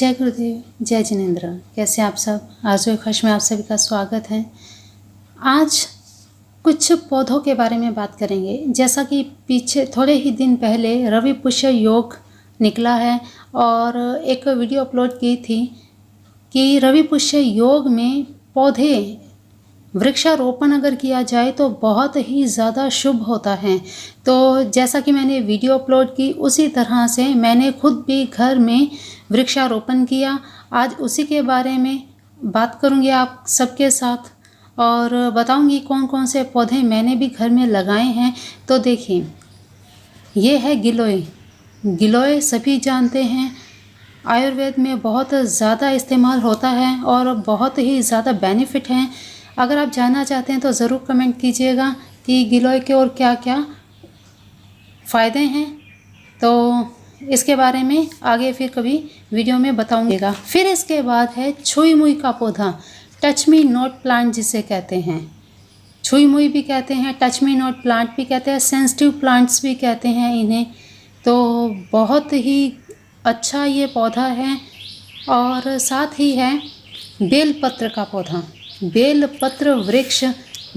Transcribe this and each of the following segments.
जय गुरुदेव, जय जिनेंद्र। कैसे आप सब? आरज़ू ख़श में आप सभी का स्वागत है। आज कुछ पौधों के बारे में बात करेंगे। जैसा कि पीछे थोड़े ही दिन पहले रवि पुष्य योग निकला है और एक वीडियो अपलोड की थी कि रवि पुष्य योग में पौधे वृक्षारोपण अगर किया जाए तो बहुत ही ज़्यादा शुभ होता है। तो जैसा कि मैंने वीडियो अपलोड की उसी तरह से मैंने खुद भी घर में वृक्षारोपण किया। आज उसी के बारे में बात करूंगी आप सबके साथ और बताऊंगी कौन कौन से पौधे मैंने भी घर में लगाए हैं। तो देखिए, ये है गिलोय। गिलोय सभी जानते हैं, आयुर्वेद में बहुत ज़्यादा इस्तेमाल होता है और बहुत ही ज़्यादा बेनिफिट हैं। अगर आप जानना चाहते हैं तो ज़रूर कमेंट कीजिएगा कि गिलोय के और क्या क्या फ़ायदे हैं। तो इसके बारे में आगे फिर कभी वीडियो में बताऊंगा। फिर इसके बाद है छुई मुई का पौधा, टच मी नॉट प्लांट जिसे कहते हैं। छुई मुई भी कहते हैं, टच मी नॉट प्लांट भी कहते हैं, सेंसिटिव प्लांट्स भी कहते हैं इन्हें। तो बहुत ही अच्छा ये पौधा है। और साथ ही है बेलपत्र का पौधा। बेलपत्र वृक्ष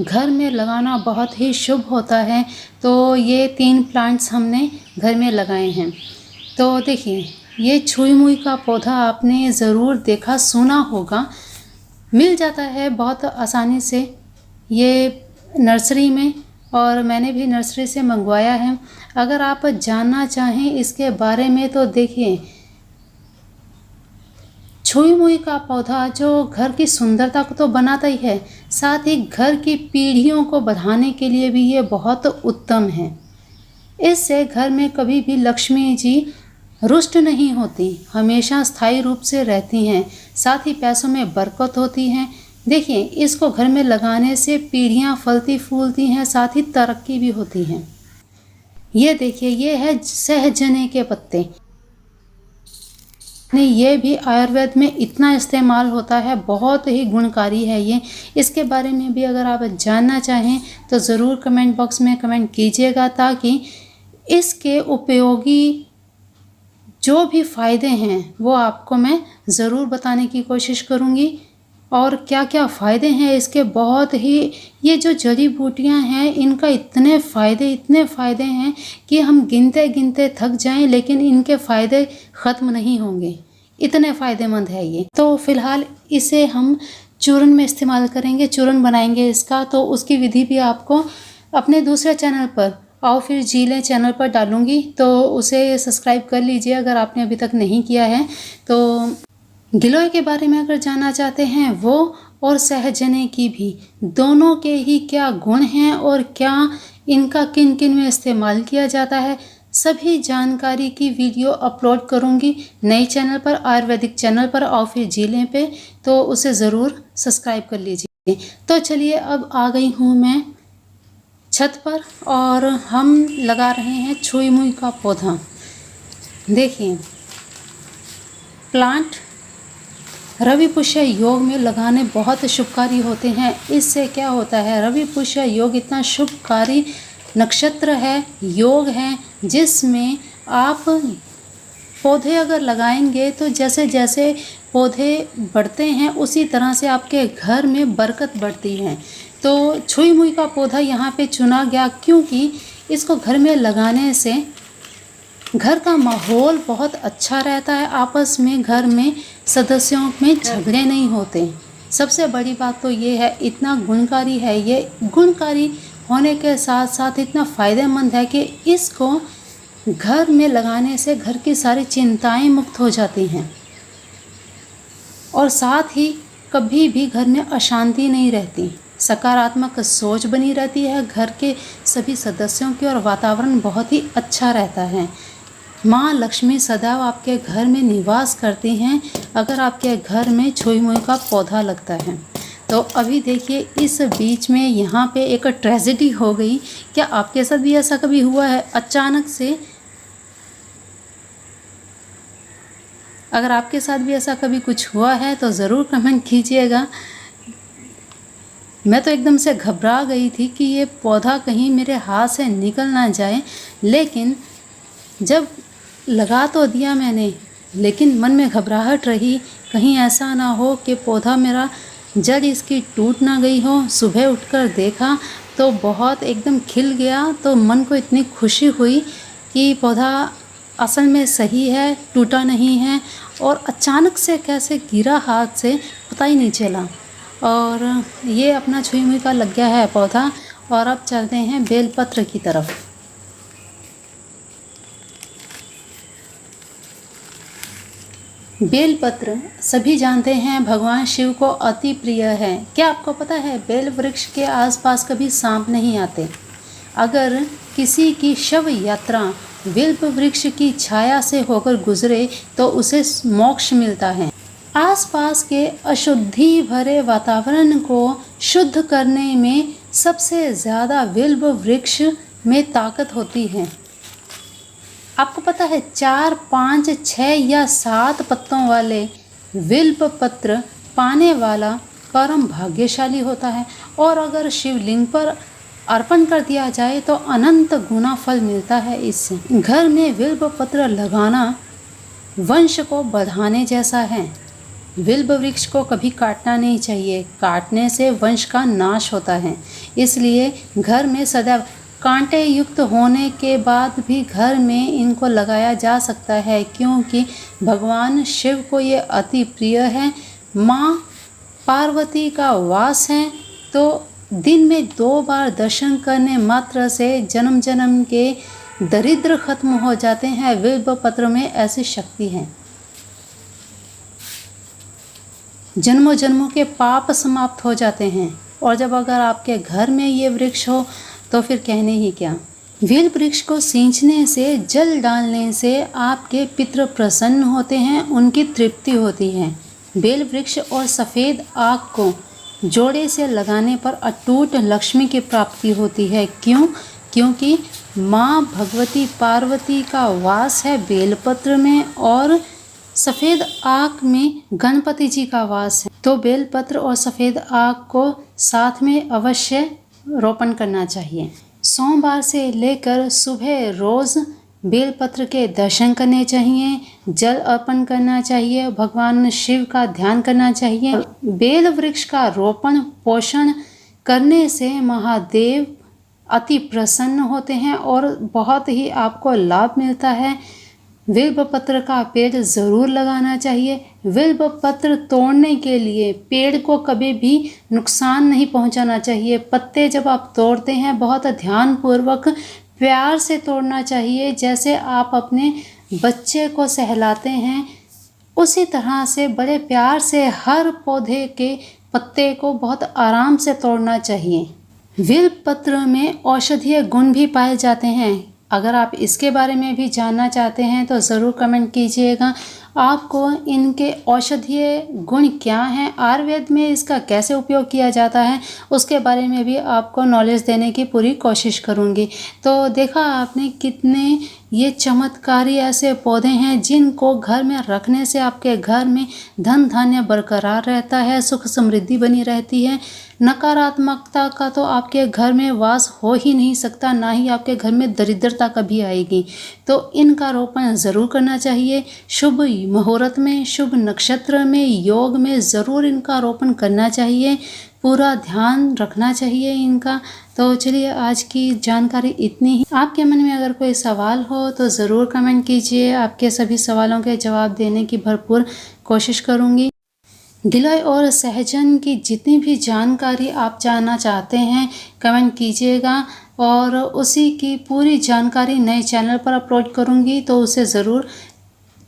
घर में लगाना बहुत ही शुभ होता है। तो ये 3 प्लांट्स हमने घर में लगाए हैं। तो देखिए, ये छुई मुई का पौधा आपने ज़रूर देखा सुना होगा, मिल जाता है बहुत आसानी से ये नर्सरी में, और मैंने भी नर्सरी से मंगवाया है। अगर आप जानना चाहें इसके बारे में तो देखिए, छुई मुई का पौधा जो घर की सुंदरता को तो बनाता ही है, साथ ही घर की पीढ़ियों को बढ़ाने के लिए भी ये बहुत उत्तम है। इससे घर में कभी भी लक्ष्मी जी रुष्ट नहीं होती, हमेशा स्थायी रूप से रहती हैं। साथ ही पैसों में बरकत होती है। देखिए, इसको घर में लगाने से पीढ़ियाँ फलती फूलती हैं, साथ ही तरक्की भी होती है। ये देखिए, ये है सहजने के पत्ते। नहीं, ये भी आयुर्वेद में इतना इस्तेमाल होता है, बहुत ही गुणकारी है ये। इसके बारे में भी अगर आप जानना चाहें तो ज़रूर कमेंट बॉक्स में कमेंट कीजिएगा, ताकि इसके उपयोगी जो भी फ़ायदे हैं वो आपको मैं ज़रूर बताने की कोशिश करूँगी। और क्या क्या फ़ायदे हैं इसके, बहुत ही, ये जो जड़ी बूटियाँ हैं इनका इतने फ़ायदे हैं कि हम गिनते गिनते थक जाएं, लेकिन इनके फ़ायदे ख़त्म नहीं होंगे, इतने फ़ायदेमंद है ये। तो फ़िलहाल इसे हम चूर्ण में इस्तेमाल करेंगे, चूर्ण बनाएंगे इसका। तो उसकी विधि भी आपको अपने दूसरे चैनल पर, आओ फिर जी लें चैनल पर डालूँगी, तो उसे सब्सक्राइब कर लीजिए अगर आपने अभी तक नहीं किया है। तो गिलोय के बारे में अगर जानना चाहते हैं वो, और सहजने की भी, दोनों के ही क्या गुण हैं और क्या इनका किन किन में इस्तेमाल किया जाता है, सभी जानकारी की वीडियो अपलोड करूंगी नए चैनल पर, आयुर्वेदिक चैनल पर, और फिर जिले पे। तो उसे ज़रूर सब्सक्राइब कर लीजिए। तो चलिए, अब आ गई हूँ मैं छत पर और हम लगा रहे हैं छुई मुई का पौधा। देखिए, प्लांट रवि पुष्य योग में लगाने बहुत शुभकारी होते हैं। इससे क्या होता है, रवि पुष्य योग इतना शुभकारी नक्षत्र है, योग है, जिसमें आप पौधे अगर लगाएंगे तो जैसे जैसे पौधे बढ़ते हैं उसी तरह से आपके घर में बरकत बढ़ती है। तो छुई मुई का पौधा यहाँ पे चुना गया क्योंकि इसको घर में लगाने से घर का माहौल बहुत अच्छा रहता है। आपस में घर में सदस्यों में झगड़े नहीं होते। सबसे बड़ी बात तो ये है, इतना गुणकारी है ये। गुणकारी होने के साथ साथ इतना फ़ायदेमंद है कि इसको घर में लगाने से घर की सारी चिंताएं मुक्त हो जाती हैं, और साथ ही कभी भी घर में अशांति नहीं रहती, सकारात्मक सोच बनी रहती है घर के सभी सदस्यों की, और वातावरण बहुत ही अच्छा रहता है। माँ लक्ष्मी सदैव आपके घर में निवास करती हैं अगर आपके घर में छुई मुई का पौधा लगता है। तो अभी देखिए, इस बीच में यहाँ पे एक ट्रेजेडी हो गई। क्या आपके साथ भी ऐसा कभी हुआ है अचानक से? अगर आपके साथ भी ऐसा कभी कुछ हुआ है तो ज़रूर कमेंट कीजिएगा। मैं तो एकदम से घबरा गई थी कि ये पौधा कहीं मेरे हाथ से निकल ना जाए, लेकिन जब लगा तो दिया मैंने, लेकिन मन में घबराहट रही, कहीं ऐसा ना हो कि पौधा मेरा जड़ इसकी टूट ना गई हो। सुबह उठकर देखा तो बहुत एकदम खिल गया, तो मन को इतनी खुशी हुई कि पौधा असल में सही है, टूटा नहीं है और अचानक से कैसे गिरा हाथ से पता ही नहीं चला। और ये अपना छुई मुई का लग गया है पौधा। और अब चलते हैं बेलपत्र की तरफ। बेलपत्र सभी जानते हैं भगवान शिव को अति प्रिय है। क्या आपको पता है बेल वृक्ष के आसपास कभी सांप नहीं आते। अगर किसी की शव यात्रा बिल्व वृक्ष की छाया से होकर गुजरे तो उसे मोक्ष मिलता है। आसपास के अशुद्धि भरे वातावरण को शुद्ध करने में सबसे ज़्यादा बिल्व वृक्ष में ताकत होती है। आपको पता है 4, 5, 6 या 7 पत्तों वाले बिल्व पत्र पाने वाला परम भाग्यशाली होता है और अगर शिवलिंग पर अर्पण कर दिया जाए तो अनंत गुना फल मिलता है। इससे घर में बिल्व पत्र लगाना वंश को बढ़ाने जैसा है। बिल्व वृक्ष को कभी काटना नहीं चाहिए, काटने से वंश का नाश होता है। इसलिए घर में सदैव कांटे युक्त होने के बाद भी घर में इनको लगाया जा सकता है, क्योंकि भगवान शिव को ये अति प्रिय है। माँ पार्वती का वास है, तो दिन में 2 बार दर्शन करने मात्र से जन्म जन्म के दरिद्र खत्म हो जाते हैं। बिल्व पत्र में ऐसी शक्ति है। जन्मों जन्मों के पाप समाप्त हो जाते हैं। और जब अगर आपके घर में ये वृक्ष हो तो फिर कहने ही क्या। बेल वृक्ष को सींचने से, जल डालने से आपके पितृ प्रसन्न होते हैं, उनकी तृप्ति होती है। बेल वृक्ष और सफ़ेद आग को जोड़े से लगाने पर अटूट लक्ष्मी की प्राप्ति होती है। क्यों? क्योंकि माँ भगवती पार्वती का वास है बेलपत्र में और सफ़ेद आग में गणपति जी का वास है। तो बेलपत्र और सफ़ेद आग को साथ में अवश्य रोपण करना चाहिए। सोमवार से लेकर सुबह रोज़ बेलपत्र के दर्शन करने चाहिए, जल अर्पण करना चाहिए, भगवान शिव का ध्यान करना चाहिए। बेल वृक्ष का रोपण पोषण करने से महादेव अति प्रसन्न होते हैं और बहुत ही आपको लाभ मिलता है। बिल्व पत्र का पेड़ ज़रूर लगाना चाहिए। बिल्व पत्र तोड़ने के लिए पेड़ को कभी भी नुकसान नहीं पहुंचाना चाहिए। पत्ते जब आप तोड़ते हैं बहुत ध्यानपूर्वक प्यार से तोड़ना चाहिए। जैसे आप अपने बच्चे को सहलाते हैं उसी तरह से बड़े प्यार से हर पौधे के पत्ते को बहुत आराम से तोड़ना चाहिए। बिल्व पत्र में औषधीय गुण भी पाए जाते हैं। अगर आप इसके बारे में भी जानना चाहते हैं तो ज़रूर कमेंट कीजिएगा। आपको इनके औषधीय गुण क्या हैं, आयुर्वेद में इसका कैसे उपयोग किया जाता है, उसके बारे में भी आपको नॉलेज देने की पूरी कोशिश करूँगी। तो देखा आपने कितने ये चमत्कारी ऐसे पौधे हैं जिनको घर में रखने से आपके घर में धन धान्य बरकरार रहता है, सुख समृद्धि बनी रहती है। नकारात्मकता का तो आपके घर में वास हो ही नहीं सकता, ना ही आपके घर में दरिद्रता कभी आएगी। तो इनका रोपण ज़रूर करना चाहिए। शुभ मुहूर्त में, शुभ नक्षत्र में, योग में ज़रूर इनका रोपण करना चाहिए। पूरा ध्यान रखना चाहिए इनका। तो चलिए आज की जानकारी इतनी ही। आपके मन में अगर कोई सवाल हो तो ज़रूर कमेंट कीजिए। आपके सभी सवालों के जवाब देने की भरपूर कोशिश करूँगी। गिलोय और सहजन की जितनी भी जानकारी आप जानना चाहते हैं कमेंट कीजिएगा और उसी की पूरी जानकारी नए चैनल पर अपलोड करूँगी, तो उसे ज़रूर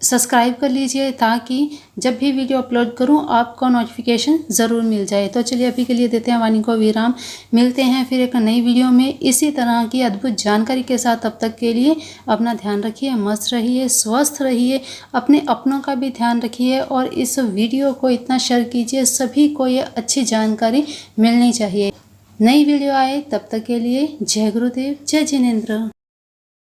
सब्सक्राइब कर लीजिए ताकि जब भी वीडियो अपलोड करूं आपको नोटिफिकेशन ज़रूर मिल जाए। तो चलिए अभी के लिए देते हैं वाणी को विराम। मिलते हैं फिर एक नई वीडियो में इसी तरह की अद्भुत जानकारी के साथ। तब तक के लिए अपना ध्यान रखिए, मस्त रहिए, स्वस्थ रहिए, अपने अपनों का भी ध्यान रखिए और इस वीडियो को इतना शेयर कीजिए, सभी को ये अच्छी जानकारी मिलनी चाहिए। नई वीडियो आए तब तक के लिए जय गुरुदेव, जय जिनेंद्र।